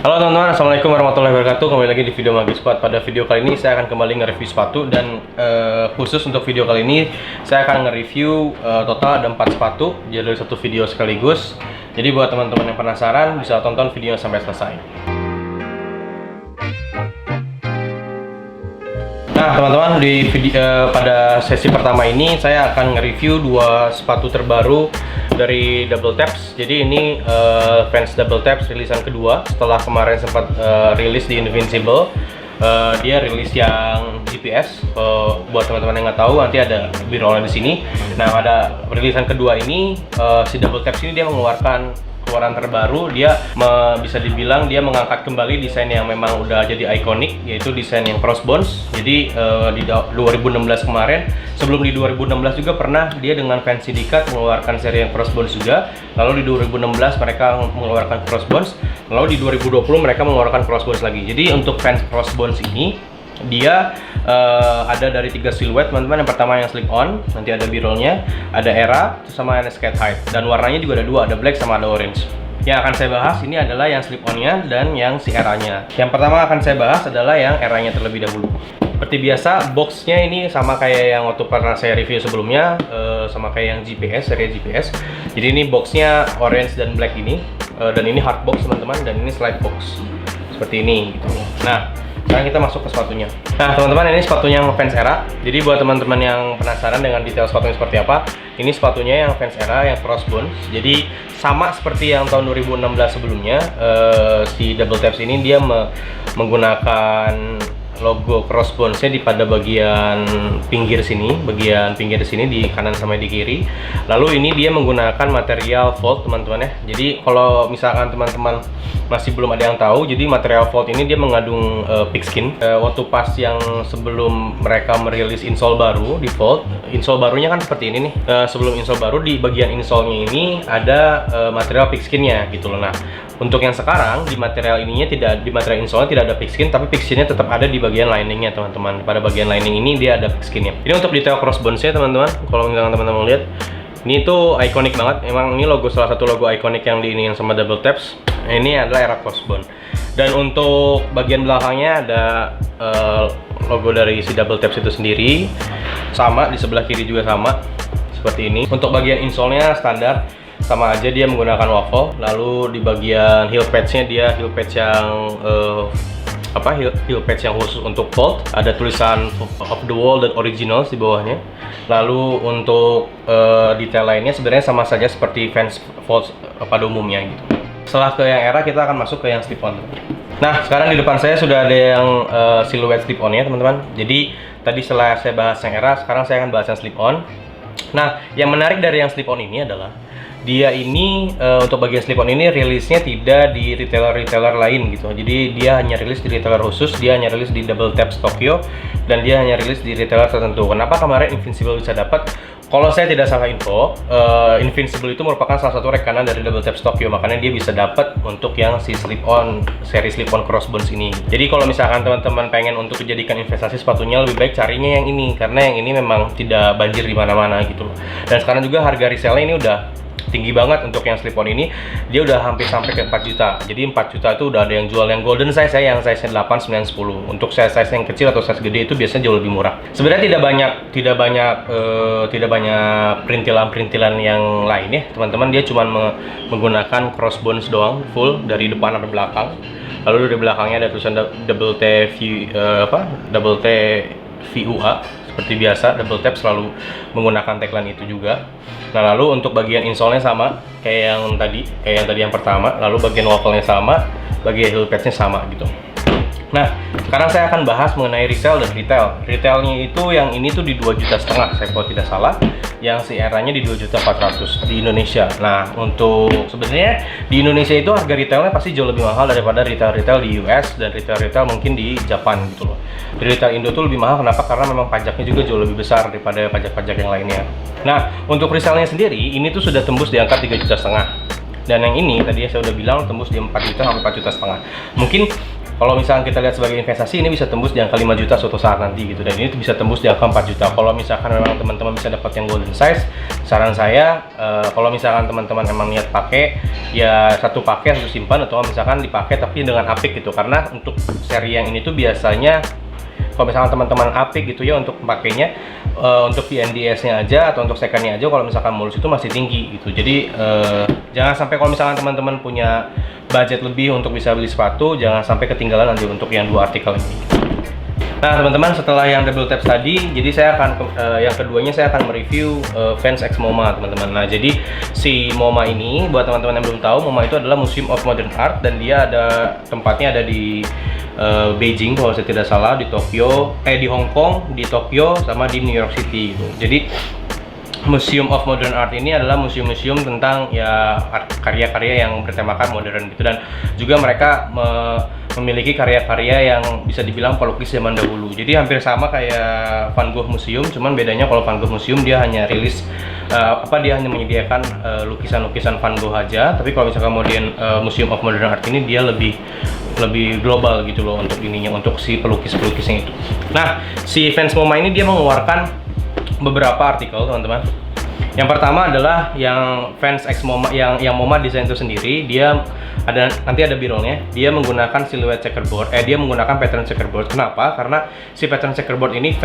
Halo teman-teman, assalamualaikum warahmatullahi wabarakatuh. Kembali lagi di video Magi Squad. Pada video kali ini saya akan kembali nge-review sepatu dan khusus untuk video kali ini saya akan nge-review total ada 4 sepatu jadi satu video sekaligus. Jadi buat teman-teman yang penasaran bisa tonton videonya sampai selesai. Nah teman-teman, di pada sesi pertama ini saya akan nge-review 2 sepatu terbaru dari Double Taps. Jadi ini Vans Double Taps rilisan kedua setelah kemarin sempat rilis di Invincible. Dia rilis yang GPS. Buat teman-teman yang nggak tahu, nanti ada birolnya di sini. Nah pada rilisan kedua ini si Double Taps ini dia mengeluarkan keluaran terbaru. Dia bisa dibilang dia mengangkat kembali desain yang memang udah jadi ikonik, yaitu desain yang crossbones. Jadi di 2016 kemarin, sebelum di 2016 juga pernah dia dengan Vans Syndicate mengeluarkan seri yang crossbones juga. Lalu di 2016 mereka mengeluarkan crossbones, lalu di 2020 mereka mengeluarkan crossbones lagi. Jadi untuk Vans crossbones ini dia ada dari 3 siluet teman-teman. Yang pertama yang slip on, nanti ada birolnya, ada era, sama ada skate height, dan warnanya juga ada 2, ada black sama ada orange. Yang akan saya bahas ini adalah yang slip onnya dan yang si eranya. Yang pertama akan saya bahas adalah yang eranya terlebih dahulu. Seperti biasa, boxnya ini sama kayak yang waktu pernah saya review sebelumnya, sama kayak yang GPS, seri GPS. Jadi ini boxnya orange dan black ini, dan ini hard box teman-teman, dan ini slide box seperti ini gitu. Nah sekarang kita masuk ke sepatunya. Nah teman-teman, ini sepatunya yang Vans Era. Jadi buat teman-teman yang penasaran dengan detail sepatunya seperti apa, ini sepatunya yang Vans Era yang crossbones. Jadi sama seperti yang tahun 2016 sebelumnya, si Double Taps ini dia menggunakan logo crossbones-nya di pada bagian pinggir sini, di kanan sama di kiri. Lalu ini dia menggunakan material fold teman-teman ya. Jadi kalau misalkan teman-teman masih belum ada yang tahu, jadi material fold ini dia mengandung pigskin. Waktu pas yang sebelum mereka merilis insole baru di fold, insole barunya kan seperti ini nih. Sebelum insole baru, di bagian insole-nya ini ada material pigskinnya gitu loh. Nah untuk yang sekarang di material ininya tidak, di material insole tidak ada pigskin, tapi pigskinnya tetap ada di bagian liningnya teman-teman. Pada bagian lining ini dia ada pigskinnya. Ini untuk detail crossbones-nya teman-teman. Kalau misalkan teman-teman lihat, ini tuh ikonik banget. Emang ini logo, salah satu logo ikonik yang diiniin sama Double Taps. Ini adalah era crossbone. Dan untuk bagian belakangnya ada logo dari si Double Taps itu sendiri. Sama di sebelah kiri juga sama seperti ini. Untuk bagian insole-nya standar, sama aja dia menggunakan waffle. Lalu di bagian heel patch-nya dia heel patch yang heel patch yang khusus untuk fold. Ada tulisan of the wall dan originals di bawahnya. Lalu untuk detail lainnya sebenarnya sama saja seperti Vans fold pada umumnya gitu. Setelah ke yang era, kita akan masuk ke yang slip on. Nah sekarang di depan saya sudah ada yang siluet slip on-nya teman-teman. Jadi tadi setelah saya bahas yang era, sekarang saya akan bahas yang slip on. Nah yang menarik dari yang slip on ini adalah dia ini untuk bagian slip on ini rilisnya tidak di retailer lain gitu. Jadi dia hanya rilis di retailer khusus, dia hanya rilis di Double Taps Tokyo, dan dia hanya rilis di retailer tertentu. Kenapa kemarin Invincible bisa dapat? Kalau saya tidak salah info, Invincible itu merupakan salah satu rekanan dari Double Taps Tokyo, makanya dia bisa dapat untuk yang si slip on, seri slip on crossbones ini. Jadi kalau misalkan teman-teman pengen untuk dijadikan investasi sepatunya, lebih baik carinya yang ini, karena yang ini memang tidak banjir di mana-mana gitu. Dan sekarang juga harga resellnya ini udah tinggi banget. Untuk yang slip on ini dia udah hampir sampai ke 4 juta. Jadi 4 juta itu udah ada yang jual yang golden size ya, yang size 8, 9, 10. Untuk size yang kecil atau size gede itu biasanya jauh lebih murah. Sebenarnya tidak banyak perintilan yang lain ya teman-teman. Dia cuma menggunakan crossbones doang, full dari depan sampai belakang. Lalu dari belakangnya ada tulisan double T VUA seperti biasa. Double Tap selalu menggunakan tagline itu juga. Nah lalu untuk bagian insole-nya sama kayak yang tadi yang pertama. Lalu bagian waffle-nya sama, bagian heel patch-nya sama gitu. Nah sekarang saya akan bahas mengenai resell dan retail. Retailnya itu yang ini tuh di 2,5 juta saya kalau tidak salah. Yang si eranya di 2.400.000 di Indonesia. Nah untuk sebenarnya di Indonesia itu harga retailnya pasti jauh lebih mahal daripada retail di US dan retail mungkin di Japan gitu loh. Di retail Indo tuh lebih mahal, kenapa? Karena memang pajaknya juga jauh lebih besar daripada pajak-pajak yang lainnya. Nah untuk resellnya sendiri ini tuh sudah tembus di angka 3,5 juta. Dan yang ini tadi saya udah bilang tembus di 4 juta sampai 4,5 juta. Mungkin Kalau misalkan kita lihat sebagai investasi, ini bisa tembus di angka 5 juta suatu saat nanti gitu, dan ini bisa tembus di angka 4 juta. Kalau misalkan memang teman-teman bisa dapat yang golden size, saran saya kalau misalkan teman-teman emang niat pakai, ya satu pakai satu simpan, atau misalkan dipakai tapi dengan apik gitu. Karena untuk seri yang ini tuh biasanya kalau misalkan teman-teman apik gitu ya untuk pakainya, untuk VNDS-nya aja atau untuk second-nya aja, kalau misalkan mulus itu masih tinggi gitu. Jadi jangan sampai kalau misalkan teman-teman punya budget lebih untuk bisa beli sepatu, jangan sampai ketinggalan nanti untuk yang 2 artikel ini. Nah teman-teman, setelah yang double taps tadi, jadi saya akan yang keduanya saya akan mereview Vans X MoMA teman-teman. Nah jadi si MoMA ini, buat teman-teman yang belum tahu, MoMA itu adalah Museum of Modern Art, dan dia tempatnya ada di Beijing kalau saya tidak salah, di Tokyo, di Hong Kong, di Tokyo, sama di New York City gitu. Jadi Museum of Modern Art ini adalah museum-museum tentang ya karya-karya yang bertemakan modern gitu, dan juga mereka memiliki karya-karya yang bisa dibilang pelukis zaman dahulu. Jadi hampir sama kayak Van Gogh Museum, cuman bedanya kalau Van Gogh Museum dia hanya rilis dia hanya menyediakan lukisan-lukisan Van Gogh aja, tapi kalau misalkan kemudian Museum of Modern Art ini dia lebih global gitu loh untuk ininya, untuk si pelukis-pelukisnya itu. Nah, si Vans MoMA ini dia mengeluarkan beberapa artikel teman-teman. Yang pertama adalah yang Vans X MoMA, yang MoMA desain itu sendiri, dia nanti ada birolnya. Dia menggunakan siluet checkerboard, dia menggunakan pattern checkerboard. Kenapa? Karena si pattern checkerboard ini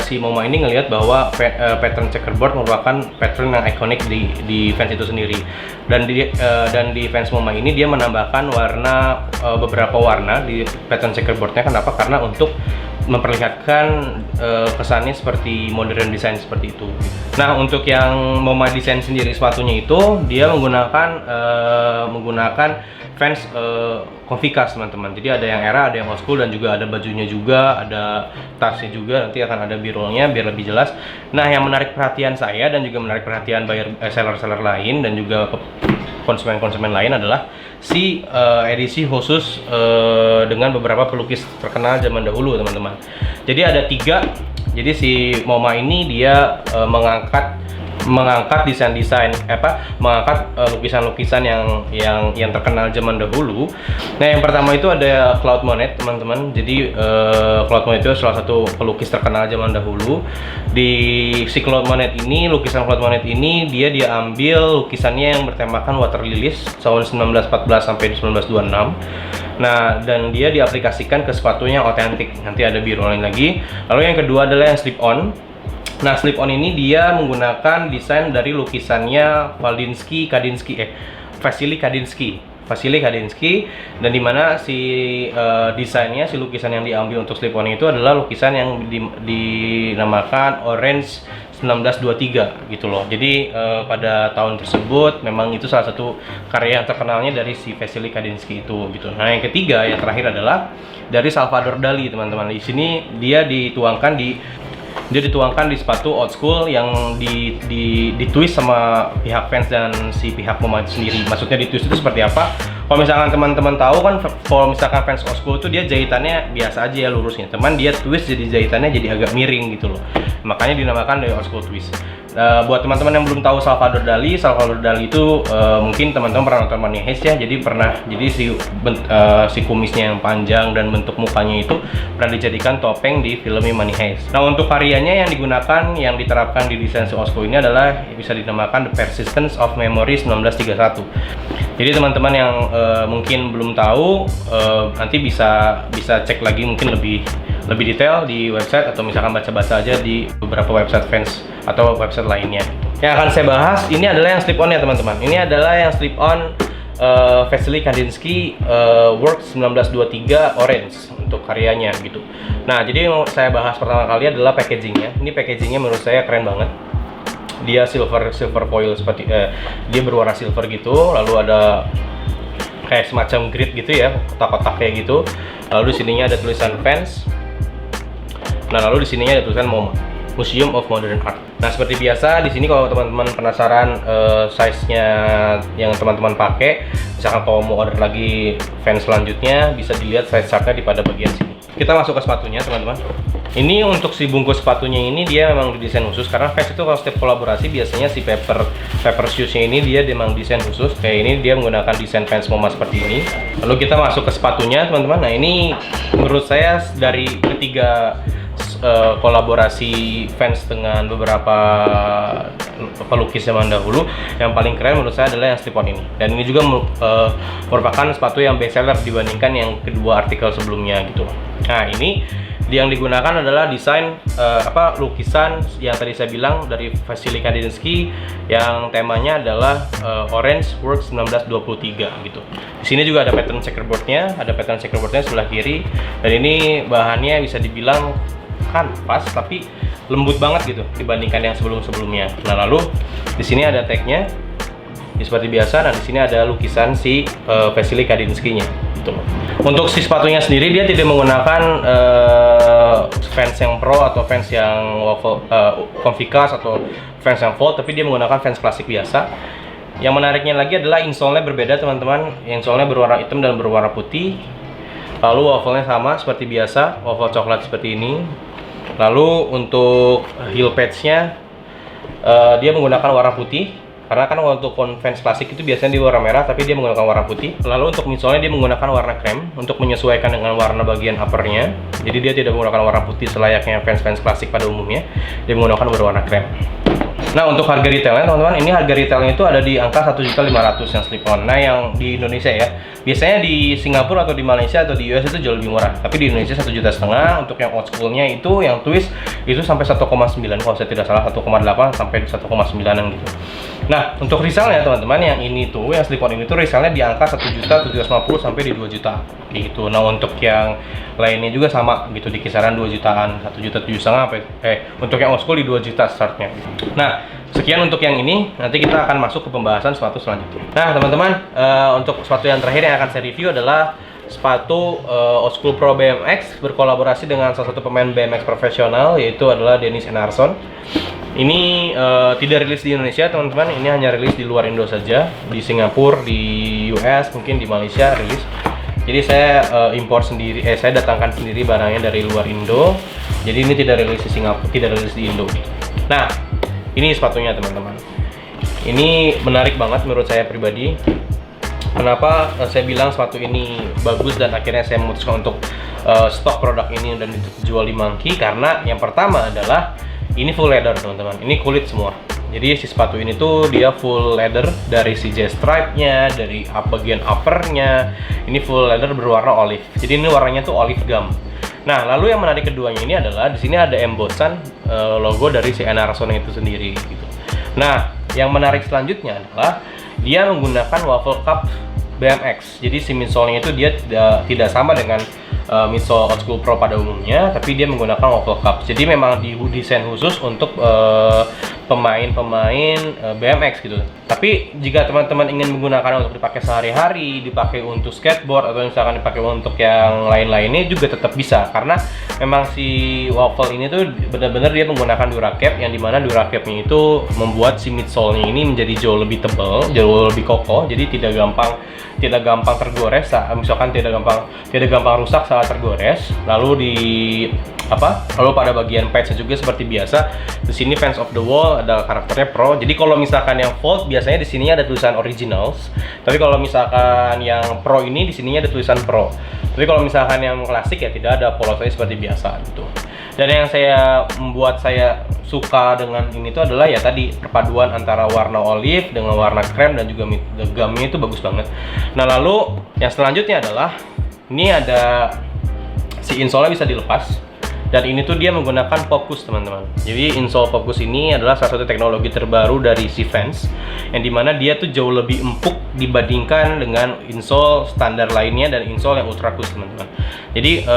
si MoMA ini ngelihat bahwa pattern checkerboard merupakan pattern yang ikonik di Vans itu sendiri. Dan di Vans MoMA ini dia menambahkan beberapa warna di pattern checkerboardnya. Kenapa? Karena untuk memperlihatkan kesannya seperti modern design seperti itu. Nah, untuk yang MoMA desain sendiri sepatunya itu dia menggunakan Vans Conficas teman-teman. Jadi ada yang era, ada yang old school, dan juga ada bajunya juga, ada tasnya juga. Nanti akan ada birolnya biar lebih jelas. Nah, yang menarik perhatian saya dan juga menarik perhatian seller-seller lain dan juga konsumen-konsumen lain adalah si edisi khusus dengan beberapa pelukis terkenal zaman dahulu teman-teman. Jadi ada 3. Jadi si MoMA ini dia mengangkat mengangkat lukisan-lukisan yang terkenal zaman dahulu. Nah, yang pertama itu ada Claude Monet teman-teman. Jadi Claude Monet itu salah satu pelukis terkenal zaman dahulu. Di si Claude Monet ini, lukisan Claude Monet ini dia ambil lukisannya yang bertemakan water lilies tahun 1914 sampai 1926. Nah, dan dia diaplikasikan ke sepatunya otentik. Nanti ada birolin lagi. Lalu yang kedua adalah yang slip on. Nah, slip on ini dia menggunakan desain dari lukisannya Vasily Kandinsky, dan dimana si desainnya, si lukisan yang diambil untuk slip on itu adalah lukisan yang dinamakan Orange 1923 gitu loh. Jadi pada tahun tersebut memang itu salah satu karya yang terkenalnya dari si Vasily Kandinsky itu gitu. Nah, yang ketiga, yang terakhir adalah dari Salvador Dali teman-teman. Di sini dia dituangkan di sepatu old school yang ditwist sama pihak Vans dan si pihak MoMA itu sendiri. Maksudnya ditwist itu seperti apa? Kalau misalkan teman-teman tahu kan, kalau misalkan Vans old school itu dia jahitannya biasa aja ya, lurusnya. Teman dia twist jadi jahitannya jadi agak miring gitu loh. Makanya dinamakan dari old school twist. Buat teman-teman yang belum tahu Salvador Dali itu mungkin teman-teman pernah nonton Money Heist ya. Jadi si kumisnya yang panjang dan bentuk mukanya itu pernah dijadikan topeng di film Money Heist. Nah, untuk variannya yang digunakan, yang diterapkan di desain si old school ini adalah bisa dinamakan The Persistence of Memory 1931. Jadi teman-teman yang mungkin belum tahu, nanti bisa cek lagi mungkin lebih detail di website, atau misalkan baca-baca aja di beberapa website Vans atau website lainnya. Yang akan saya bahas ini adalah yang slip on ya teman-teman. Ini adalah yang slip on Vasily Kandinsky Works 1923 Orange untuk karyanya gitu. Nah, jadi yang saya bahas pertama kali adalah packagingnya. Ini packagingnya menurut saya keren banget. Dia silver foil seperti dia berwarna silver gitu, lalu ada kayak semacam grid gitu ya, kotak-kotak kayak gitu. Lalu di sininya ada tulisan Vans. Nah, lalu di sininya ada tulisan MoMA, Museum of Modern Art. Nah, seperti biasa di sini kalau teman-teman penasaran size-nya yang teman-teman pakai, misalkan kalau mau order lagi Vans selanjutnya, bisa dilihat size chart-nya di pada bagian sini. Kita masuk ke sepatunya, teman-teman. Ini untuk si bungkus sepatunya ini dia memang didesain khusus karena Vans itu kalau setiap kolaborasi biasanya si paper shoesnya ini dia memang desain khusus. Kayak ini dia menggunakan desain Vans MoMA seperti ini. Lalu kita masuk ke sepatunya teman-teman. Nah ini menurut saya dari ketiga kolaborasi Vans dengan beberapa pelukis zaman dahulu, yang paling keren menurut saya adalah yang slip-on ini. Dan ini juga merupakan sepatu yang best seller dibandingkan yang kedua artikel sebelumnya gitu. Nah ini yang digunakan adalah desain lukisan yang tadi saya bilang dari Vasily Kandinsky yang temanya adalah Orange Works 1923 gitu. Di sini juga ada pattern checkerboardnya, sebelah kiri, dan ini bahannya bisa dibilang kanvas tapi lembut banget gitu dibandingkan yang sebelum-sebelumnya. Nah lalu di sini ada tagnya seperti biasa, dan di sini ada lukisan si Vasily Kandinsky-nya. Gitu. Untuk si sepatunya sendiri dia tidak menggunakan Vans yang Pro atau Vans yang Conficast atau Vans yang Fold, tapi dia menggunakan Vans klasik biasa. Yang menariknya lagi adalah insole-nya berbeda teman-teman. Insole-nya berwarna hitam dan berwarna putih. Lalu waffle-nya sama seperti biasa, waffle coklat seperti ini. Lalu untuk heel pads-nya dia menggunakan warna putih. Karena kan untuk Vans klasik itu biasanya di warna merah, tapi dia menggunakan warna putih. Lalu untuk midsole-nya dia menggunakan warna krem untuk menyesuaikan dengan warna bagian upper-nya. Jadi dia tidak menggunakan warna putih selayaknya Vans klasik pada umumnya. Dia menggunakan berwarna krem. Nah untuk harga retailnya teman-teman, ini harga retailnya itu ada di angka 1.500.000 yang slip-on. Nah yang di Indonesia ya, biasanya di Singapura atau di Malaysia atau di US itu jauh lebih murah. Tapi di Indonesia 1,5 juta. Untuk yang old school-nya itu, yang twist itu sampai 1,9, kalau saya tidak salah 1,8 sampai 1,9an gitu. Nah untuk resellnya teman-teman, yang ini tuh, yang slip-on ini tuh resellnya di angka 1.750.000 sampai di 2 juta gitu. Nah untuk yang lainnya juga sama gitu, di kisaran 2 jutaan, 1,7 juta sampai untuk yang old school di 2 juta startnya. Nah sekian untuk yang ini, nanti kita akan masuk ke pembahasan sepatu selanjutnya. Nah teman-teman, untuk sepatu yang terakhir yang akan saya review adalah sepatu Old School Pro BMX berkolaborasi dengan salah satu pemain BMX profesional, yaitu adalah Dennis Enarsson. Ini tidak rilis di Indonesia teman-teman, ini hanya rilis di luar Indo saja, di Singapura, di US, mungkin di Malaysia rilis. Jadi saya impor sendiri, saya datangkan sendiri barangnya dari luar Indo. Jadi ini tidak rilis di Singapura, tidak rilis di Indo. Nah ini sepatunya teman-teman. Ini menarik banget menurut saya pribadi. Kenapa saya bilang sepatu ini bagus dan akhirnya saya memutuskan untuk stok produk ini dan dijual di Monkey? Karena yang pertama adalah ini full leather teman-teman. Ini kulit semua. Jadi si sepatu ini tuh dia full leather, dari si jet stripe-nya, dari bagian upper-nya. Ini full leather berwarna olive. Jadi ini warnanya tuh olive gum. Nah, lalu yang menarik keduanya ini adalah di sini ada embossan logo dari si Enarsson itu sendiri gitu. Nah, yang menarik selanjutnya adalah dia menggunakan waffle cup BMX. Jadi si midsole-nya itu dia tidak sama dengan midsole Old School Pro pada umumnya, tapi dia menggunakan waffle cup. Jadi memang didesain khusus untuk pemain-pemain BMX gitu. Tapi jika teman-teman ingin menggunakan untuk dipakai sehari-hari, dipakai untuk skateboard, atau misalkan dipakai untuk yang lain-lainnya juga tetap bisa. Karena memang si waffle ini tuh benar-benar dia menggunakan Duracap, yang dimana Duracapnya itu membuat si midsole-nya ini menjadi jauh lebih tebal, jauh lebih kokoh. Jadi tidak gampang tergores, misalkan tidak gampang rusak saat tergores. Lalu pada bagian pads juga seperti biasa. Di sini Fans of the Wall ada karakternya Pro. Jadi kalau misalkan yang Fold biasanya di sini ada tulisan Originals. Tapi kalau misalkan yang Pro ini di sininya ada tulisan Pro. Tapi kalau misalkan yang klasik ya tidak ada, polosnya seperti biasa gitu. Dan yang membuat saya suka dengan ini tuh adalah ya tadi perpaduan antara warna olive dengan warna krem, dan juga gumnya itu bagus banget. Nah lalu yang selanjutnya adalah ini ada si insole-nya bisa dilepas. Dan ini tuh dia menggunakan Focus teman-teman. Jadi insole Focus ini adalah salah satu teknologi terbaru dari si Vans, yang dimana dia tuh jauh lebih empuk dibandingkan dengan insole standar lainnya dan insole yang Ultra Cus teman-teman. Jadi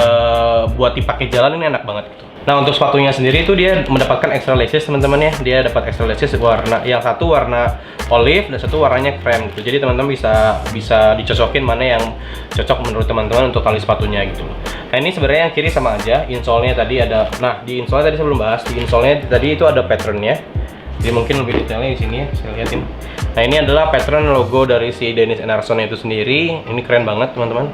buat dipakai jalan ini enak banget gitu. Nah untuk sepatunya sendiri itu dia mendapatkan extra laces teman-teman ya. Dia dapat extra laces warna, yang satu warna olive dan satu warnanya krem gitu. Jadi teman-teman bisa dicocokin mana yang cocok menurut teman-teman untuk tali sepatunya gitu. Nah ini sebenarnya yang kiri sama aja. Insole-nya tadi ada, nah di insole tadi saya belum bahas. Di insole-nya tadi itu ada pattern-nya. Jadi mungkin lebih detailnya di sini ya, saya lihatin. Nah, ini adalah pattern logo dari si Dennis Enarsson itu sendiri. Ini keren banget, teman-teman.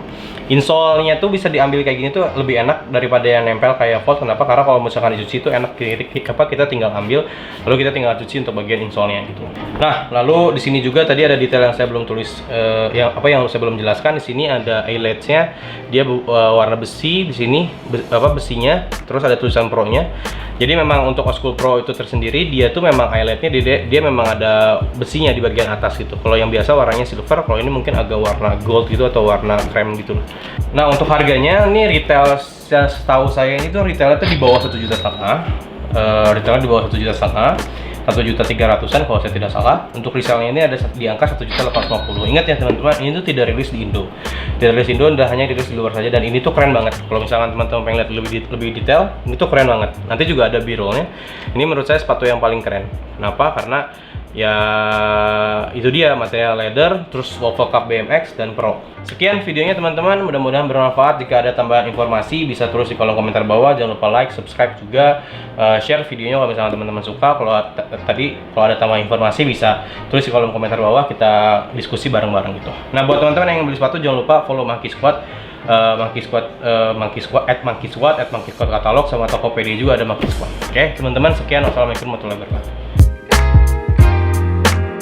Insole-nya tuh bisa diambil kayak gini tuh lebih enak daripada yang nempel kayak Volt. Kenapa? Karena kalau misalkan dicuci itu enak, kita tinggal ambil, lalu kita tinggal cuci untuk bagian insole-nya gitu. Nah, lalu di sini juga tadi ada detail yang saya belum tulis, yang saya belum jelaskan. Di sini ada eyelets-nya, dia warna besi di sini, besinya, terus ada tulisan Pro-nya. Jadi memang untuk Osculp Pro itu tersendiri, dia tuh memang eyeletnya dia memang ada besinya di bagian atas gitu. Kalau yang biasa warnanya silver, kalau ini mungkin agak warna gold gitu atau warna krem gitu. Nah, untuk harganya ini retail setahu saya ini tuh retailnya tuh di bawah 1,5 juta. Retailnya di bawah 1,5 juta, 1.300.000-an kalau saya tidak salah. Untuk resellnya ini ada di angka 1.850.000. Ingat ya teman-teman, ini tuh tidak rilis di Indo. Tidak rilis di Indo, hanya rilis di luar saja. Dan ini tuh keren banget. Kalau misalkan teman-teman pengen lihat lebih detail, ini tuh keren banget. Nanti juga ada B-rollnya. Ini menurut saya sepatu yang paling keren. Kenapa? Karena ya itu dia, material leather, terus waffle cup BMX dan Pro. Sekian videonya teman-teman, mudah-mudahan bermanfaat. Jika ada tambahan informasi bisa tulis di kolom komentar bawah. Jangan lupa like, subscribe juga, share videonya kalau misalnya teman-teman suka. Kalau ada tambahan informasi bisa tulis di kolom komentar bawah, kita diskusi bareng-bareng gitu. Nah, buat teman-teman yang beli sepatu jangan lupa follow Monkey Squad, Monkey Squad katalog, sama Tokopedia juga ada Monkey Squad. Oke, teman-teman, sekian. Wassalamualaikum warahmatullahi wabarakatuh.